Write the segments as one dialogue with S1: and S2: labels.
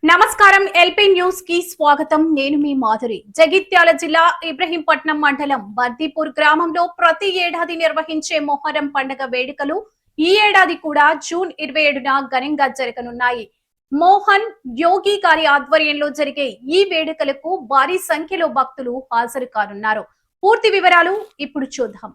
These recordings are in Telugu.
S1: నమస్కారం ఎల్పీ న్యూస్ కి స్వాగతం. నేను మీ మాధురి. జగిత్యాల జిల్లా ఇబ్రహీంపట్నం మండలం బర్దీపూర్ గ్రామంలో ప్రతి ఏడాది నిర్వహించే మొహరం పండుగ వేడుకలు ఈ ఏడాది కూడా జూన్ 27న ఘనంగా జరగనున్నాయి. మోహన్ యోగి గారి ఆధ్వర్యంలో జరిగే ఈ వేడుకలకు భారీ సంఖ్యలో భక్తులు హాజరు కానున్నారు. పూర్తి వివరాలు ఇప్పుడు చూద్దాం.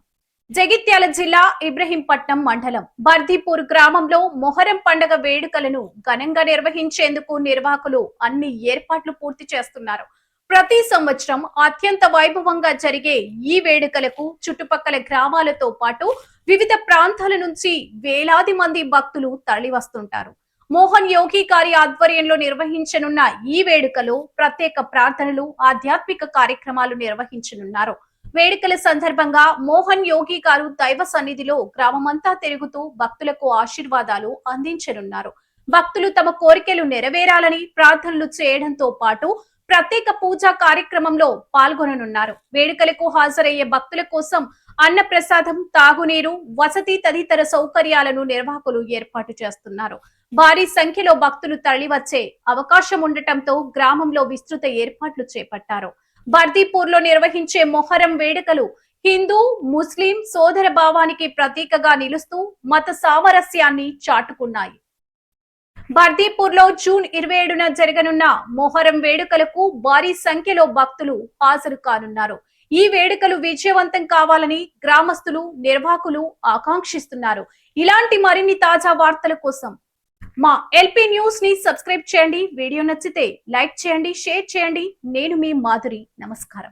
S1: జగిత్యాల జిల్లా ఇబ్రహీంపట్నం మండలం బర్దీపూర్ గ్రామంలో మొహరం పండుగ వేడుకలను ఘనంగా నిర్వహించేందుకు నిర్వాహకులు అన్ని ఏర్పాట్లు పూర్తి చేస్తున్నారు. ప్రతి సంవత్సరం అత్యంత వైభవంగా జరిగే ఈ వేడుకలకు చుట్టుపక్కల గ్రామాలతో పాటు వివిధ ప్రాంతాల నుంచి వేలాది మంది భక్తులు తరలివస్తుంటారు. మోహన్ యోగి గారి ఆధ్వర్యంలో నిర్వహించనున్న ఈ వేడుకలో ప్రత్యేక ప్రార్థనలు, ఆధ్యాత్మిక కార్యక్రమాలు నిర్వహించనున్నారు. వేడుకల సందర్భంగా మోహన్ యోగి గారు దైవ సన్నిధిలో గ్రామమంతా తిరుగుతూ భక్తులకు ఆశీర్వాదాలు అందించనున్నారు. భక్తులు తమ కోరికలు నెరవేరాలని ప్రార్థనలు చేయడంతో పాటు ప్రత్యేక పూజా కార్యక్రమంలో పాల్గొననున్నారు. వేడుకలకు హాజరయ్యే భక్తుల కోసం అన్న ప్రసాదం, తాగునీరు, వసతి తదితర సౌకర్యాలను నిర్వాహకులు ఏర్పాటు చేస్తున్నారు. భారీ సంఖ్యలో భక్తులు తరలివచ్చే అవకాశం ఉండటంతో గ్రామంలో విస్తృత ఏర్పాట్లు చేపట్టారు. బర్దీపూర్ లో నిర్వహించే మొహరం వేడుకలు హిందూ ముస్లిం సోదర భావానికి ప్రతీకగా నిలుస్తూ మత సామరస్యాన్ని చాటుకున్నాయి. బర్దీపూర్ లో జూన్ 27న జరగనున్న మొహరం వేడుకలకు భారీ సంఖ్యలో భక్తులు హాజరు కానున్నారు. ఈ వేడుకలు విజయవంతం కావాలని గ్రామస్తులు, నిర్వాహకులు ఆకాంక్షిస్తున్నారు. ఇలాంటి మరిన్ని తాజా వార్తల కోసం మా ఎల్పీ న్యూస్ ని సబ్స్క్రైబ్ చేయండి. వీడియో నచ్చితే లైక్ చేయండి, షేర్ చేయండి. నేను మీ మాధురి. నమస్కారం.